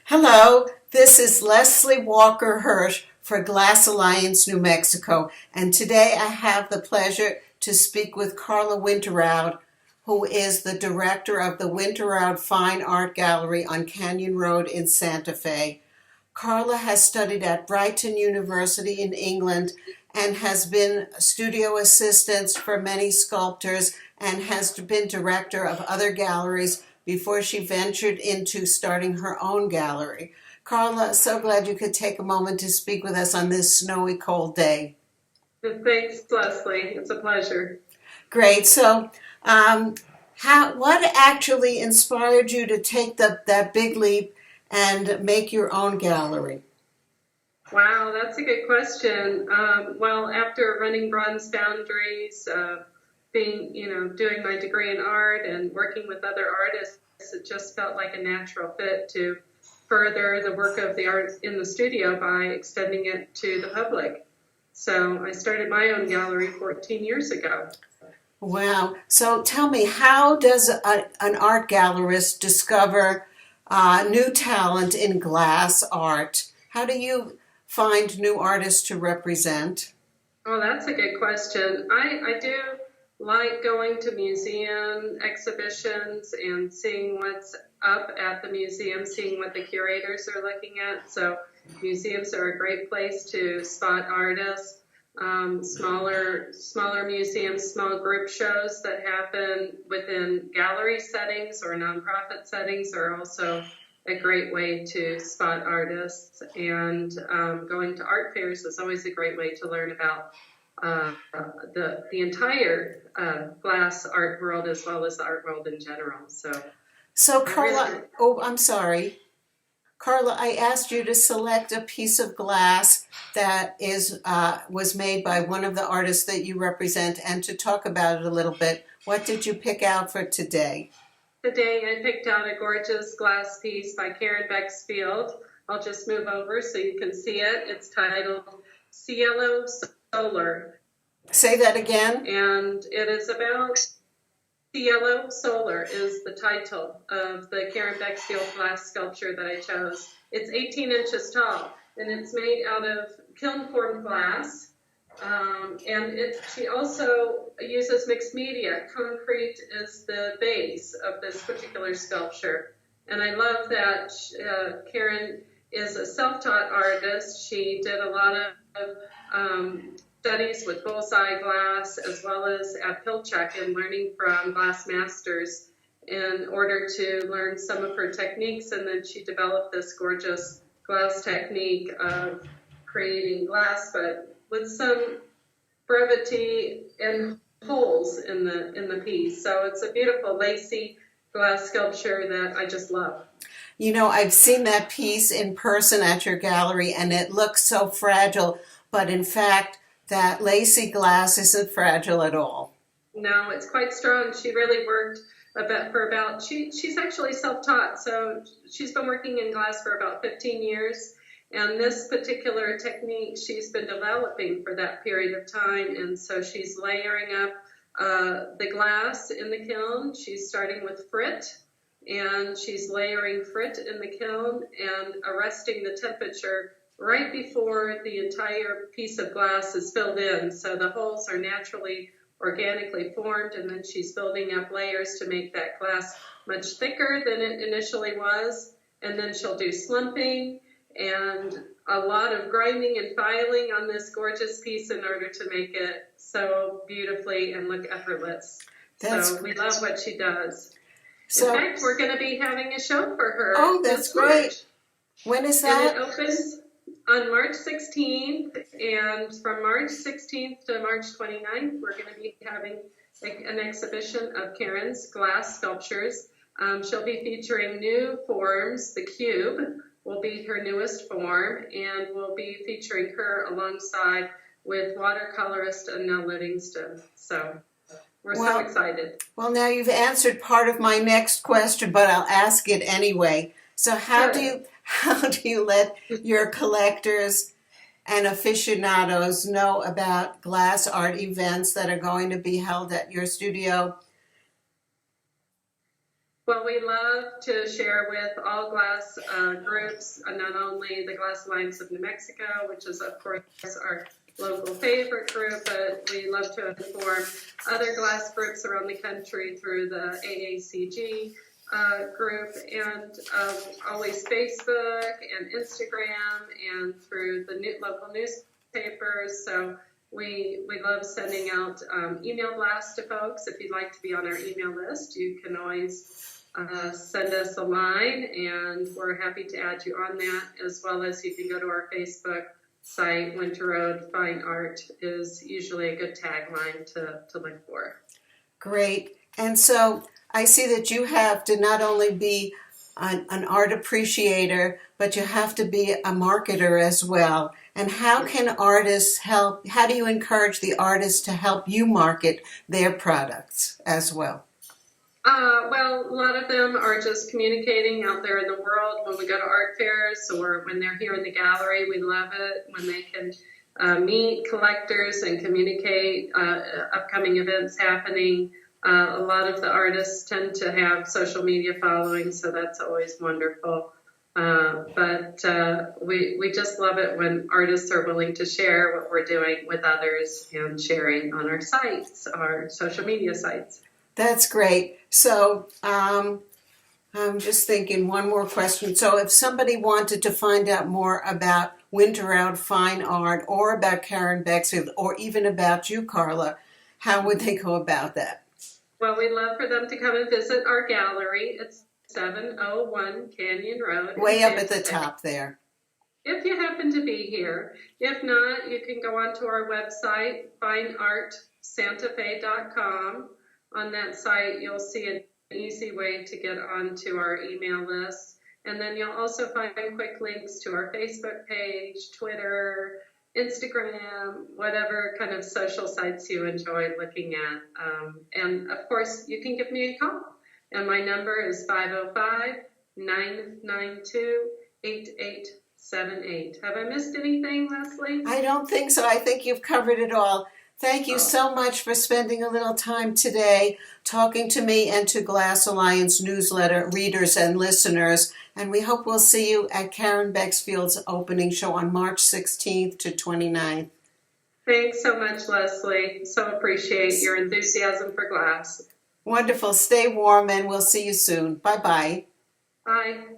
Hello, this is Leslie Walker Hirsch for Glass Alliance, New Mexico, and today I have the pleasure to speak with Karla Winterowd, who is the director of the Winterowd Fine Art Gallery on Canyon Road in Santa Fe. Karla has studied at Brighton University in England and has been studio assistant for many sculptors and has been director of other galleries before she ventured into starting her own gallery. Karla, so glad you could take a moment to speak with us on this snowy, cold day. Thanks, Leslie. It's a pleasure. Great. So, what actually inspired you to take that big leap and make your own gallery? Wow, that's a good question. Well, after running Bronze Boundaries, doing my degree in art and working with other artists, it just felt like a natural fit to further the work of the art in the studio by extending it to the public. So I started my own gallery 14 years ago. Wow. So tell me, how does an art gallerist discover new talent in glass art? How do you find new artists to represent? Oh, that's a good question. I do like going to museum exhibitions and seeing what's up at the museum, seeing what the curators are looking at. So museums are a great place to spot artists. Smaller museums, small group shows that happen within gallery settings or nonprofit settings are also a great way to spot artists. And going to art fairs is always a great way to learn about the entire glass art world as well as the art world in general. So Karla, I'm sorry. Karla, I asked you to select a piece of glass that was made by one of the artists that you represent and to talk about it a little bit. What did you pick out for today? Today I picked out a gorgeous glass piece by Karen Bexfield. I'll just move over so you can see it. It's titled Cielo Solar. Say that again. And it is about Cielo Solar is the title of the Karen Bexfield glass sculpture that I chose. It's 18 inches tall, and it's made out of kiln-formed glass. She also uses mixed media. Concrete is the base of this particular sculpture. And I love that Karen is a self-taught artist. She did a lot of studies with bullseye glass as well as at Pilchuck and learning from glass masters in order to learn some of her techniques. And then she developed this gorgeous glass technique of creating glass, but with some brevity and holes in the piece. So it's a beautiful lacy glass sculpture that I just love. You know, I've seen that piece in person at your gallery and it looks so fragile, but in fact, that lacy glass isn't fragile at all. No, it's quite strong. She really worked she's actually self-taught, so she's been working in glass for about 15 years. And this particular technique she's been developing for that period of time. And so she's layering up the glass in the kiln. She's starting with frit, and she's layering frit in the kiln and arresting the temperature right before the entire piece of glass is filled in. So the holes are naturally, organically formed, and then she's building up layers to make that glass much thicker than it initially was. And then she'll do slumping and a lot of grinding and filing on this gorgeous piece in order to make it so beautifully and look effortless. So we love what she does. In fact, we're going to be having a show for her. Oh, that's great. When is that? And it opens on March 16th, and from March 16th to March 29th, we're going to be having an exhibition of Karen's glass sculptures. She'll be featuring new forms. The cube will be her newest form, and we'll be featuring her alongside with watercolorist Annelle Livingston. So we're so excited. Well, now you've answered part of my next question, but I'll ask it anyway. So how do you let your collectors and aficionados know about glass art events that are going to be held at your studio? Well, we love to share with all glass groups, not only the Glass Alliance of New Mexico, which is, of course, our local favorite group, but we love to inform other glass groups around the country through the AACG group, and always Facebook and Instagram, and through the local newspapers. So we love sending out email blasts to folks. If you'd like to be on our email list, you can always send us a line, and we're happy to add you on that, as well as you can go to our Facebook site. Winter Road Fine Art is usually a good tagline to look for. Great. And so I see that you have to not only be an art appreciator, but you have to be a marketer as well. And how can artists help? How do you encourage the artists to help you market their products as well? Well, a lot of them are just communicating out there in the world when we go to art fairs, or when they're here in the gallery. We love it when they can meet collectors and communicate upcoming events happening. A lot of the artists tend to have social media following, so that's always wonderful. But we just love it when artists are willing to share what we're doing with others and sharing on our sites, our social media sites. That's great. So I'm just thinking one more question. So if somebody wanted to find out more about Winterowd Fine Art, or about Karen Bexfield, or even about you, Karla, how would they go about that? Well, we'd love for them to come and visit our gallery. It's 701 Canyon Road. Way up at the top there. If you happen to be here. If not, you can go onto our website, fineartsantafe.com. On that site, you'll see an easy way to get onto our email list. And then you'll also find quick links to our Facebook page, Twitter, Instagram, whatever kind of social sites you enjoy looking at. And of course, you can give me a call. And my number is 505-992-8878. Have I missed anything, Leslie? I don't think so. I think you've covered it all. Thank you so much for spending a little time today talking to me and to Glass Alliance newsletter readers and listeners. And we hope we'll see you at Karen Bexfield's opening show on March 16th to 29th. Thanks so much, Leslie. So appreciate your enthusiasm for glass. Wonderful. Stay warm, and we'll see you soon. Bye-bye. Bye.